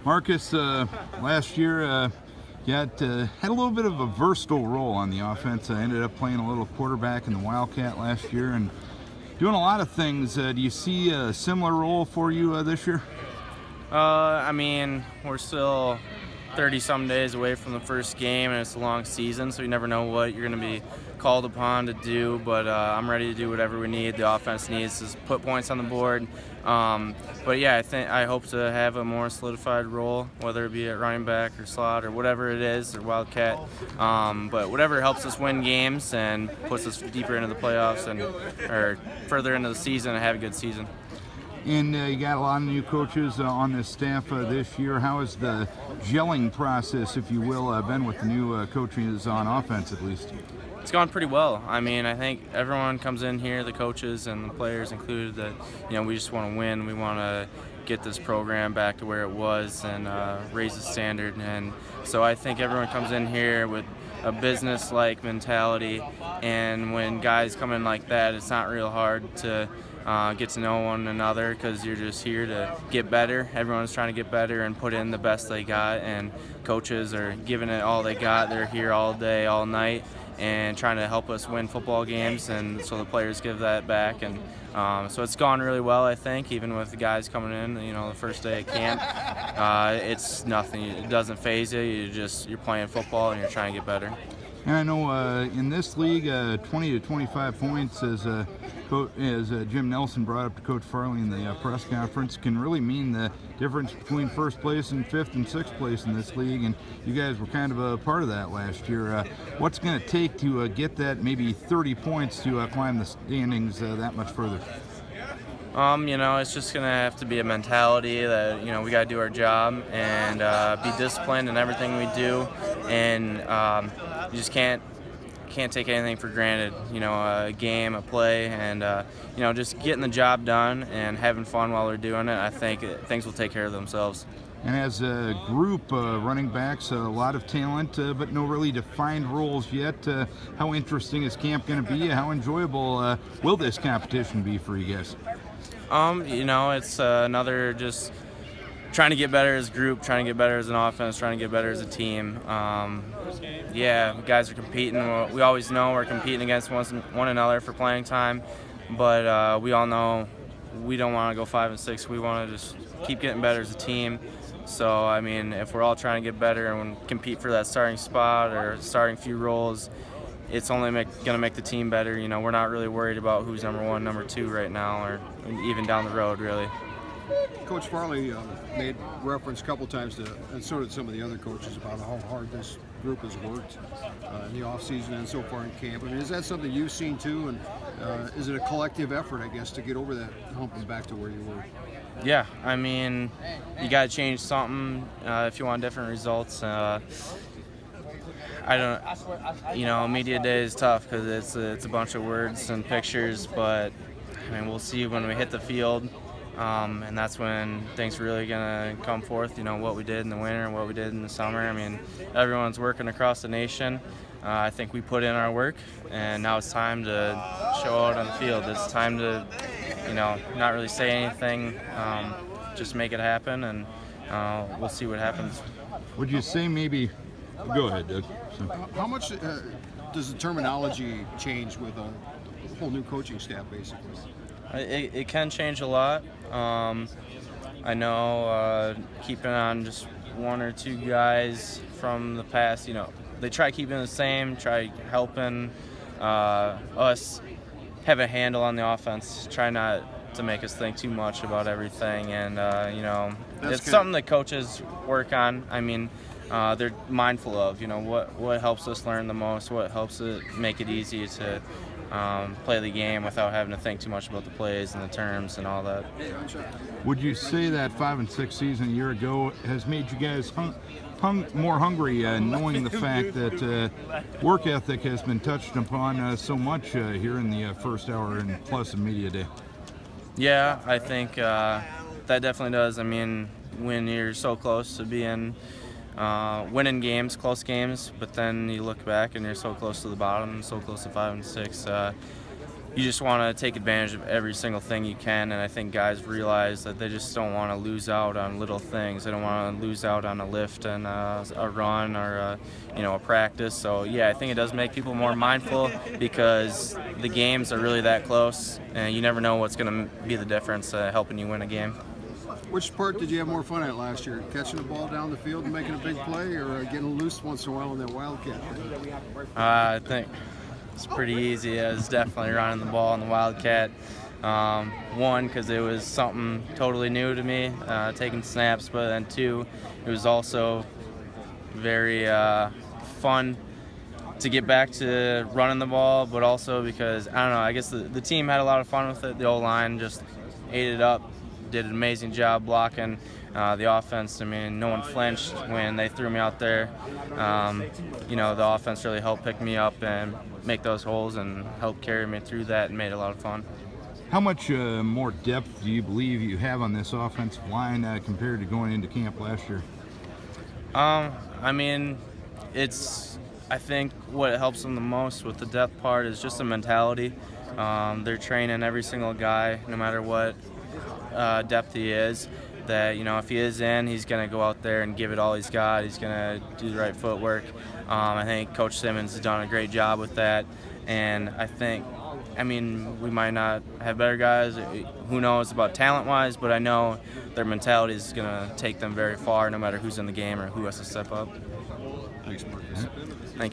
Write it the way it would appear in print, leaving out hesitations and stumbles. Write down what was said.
Marcus, last year had a little bit of a versatile role on the offense. I ended up playing a little quarterback in the Wildcat last year and doing a lot of things. Do you see a similar role for you this year? I mean, we're still 30-some days away from the first game, and it's a long season, so you never know what you're going to be called upon to do, but I'm ready to do whatever we need. The offense needs to put points on the board. But yeah, I hope to have a more solidified role, whether it be at running back or slot or whatever it is, or Wildcat. But whatever helps us win games and puts us deeper into the playoffs or further into the season and have a good season. And you got a lot of new coaches on this staff this year. How has the gelling process, if you will, been with the new coaches on offense at least? It's gone pretty well. I mean, I think everyone comes in here, the coaches and the players included, that we just want to win. We want to get this program back to where it was and raise the standard. And so I think everyone comes in here with a business-like mentality. And when guys come in like that, it's not real hard to get to know one another because you're just here to get better. Everyone's trying to get better and put in the best they got, and coaches are giving it all they got. They're here all day, all night, and trying to help us win football games, and so the players give that back. And so it's gone really well, I think, even with the guys coming in, the first day at camp. It's nothing. It doesn't faze you. You're playing football and you're trying to get better. And I know in this league, 20 to 25 points, as Jim Nelson brought up to Coach Farley in the press conference, can really mean the difference between first place and fifth and sixth place in this league. And you guys were kind of a part of that last year. What's going to take to get that maybe 30 points to climb the standings that much further? It's just going to have to be a mentality that, we got to do our job and be disciplined in everything we do. And you just can't take anything for granted, a game, a play, and, just getting the job done and having fun while we're doing it. I think things will take care of themselves. And as a group, running backs, a lot of talent, but no really defined roles yet. How interesting is camp going to be? How enjoyable will this competition be for you guys? It's another just trying to get better as a group, trying to get better as an offense, trying to get better as a team. Guys are competing. We always know we're competing against one another for playing time, but we all know we don't want to go 5 and 6. We want to just keep getting better as a team. So, I mean, if we're all trying to get better and compete for that starting spot or starting few roles, it's only going to make the team better. We're not really worried about who's number 1, number 2 right now, or even down the road, really. Coach Farley made reference a couple times to, and so did some of the other coaches, about how hard this group has worked in the off-season and so far in camp. I mean, is that something you've seen too? And is it a collective effort, I guess, to get over that hump and back to where you were? Yeah, I mean, you got to change something if you want different results. Media day is tough because it's a bunch of words and pictures, but I mean, we'll see when we hit the field. And that's when things are really going to come forth, what we did in the winter and what we did in the summer. I mean, everyone's working across the nation. I think we put in our work, and now it's time to show out on the field. It's time to, not really say anything, just make it happen, and we'll see what happens. Would you say maybe – go ahead, Doug. How much does the terminology change with a whole new coaching staff, basically? It can change a lot. I know keeping on just 1 or 2 guys from the past, they try keeping it the same, try helping us have a handle on the offense, try not to make us think too much about everything. And, it's something that coaches work on. I mean, they're mindful of, what helps us learn the most, what helps it make it easy to play the game without having to think too much about the plays and the terms and all that. Would you say that 5 and 6 season a year ago has made you guys more hungry, knowing the fact that work ethic has been touched upon so much here in the first hour and plus of media day? Yeah, I think that definitely does. I mean, when you're so close to being winning games, close games, but then you look back and you're so close to the bottom, so close to 5 and 6. you just want to take advantage of every single thing you can, and I think guys realize that they just don't want to lose out on little things. They don't want to lose out on a lift and a run or a practice. So yeah, I think it does make people more mindful because the games are really that close, and you never know what's going to be the difference helping you win a game. Which part did you have more fun at last year? Catching the ball down the field and making a big play, or getting loose once in a while in that wildcat thing? I think it's pretty easy. It was definitely running the ball in the wildcat. One, because it was something totally new to me, taking snaps, but then two, it was also very fun to get back to running the ball, but also because, I don't know, I guess the team had a lot of fun with it. The O-line just ate it up, did an amazing job blocking. The offense, I mean, no one flinched when they threw me out there. The offense really helped pick me up and make those holes and help carry me through that and made it a lot of fun. How much more depth do you believe you have on this offensive line compared to going into camp last year? I mean, I think what helps them the most with the depth part is just the mentality. They're training every single guy, no matter what depth he is, that if he is in, he's going to go out there and give it all he's got. He's going to do the right footwork. I think Coach Simmons has done a great job with that, and we might not have better guys. Who knows about talent-wise, but I know their mentality is going to take them very far, no matter who's in the game or who has to step up. Thanks, Marcus. Thank you.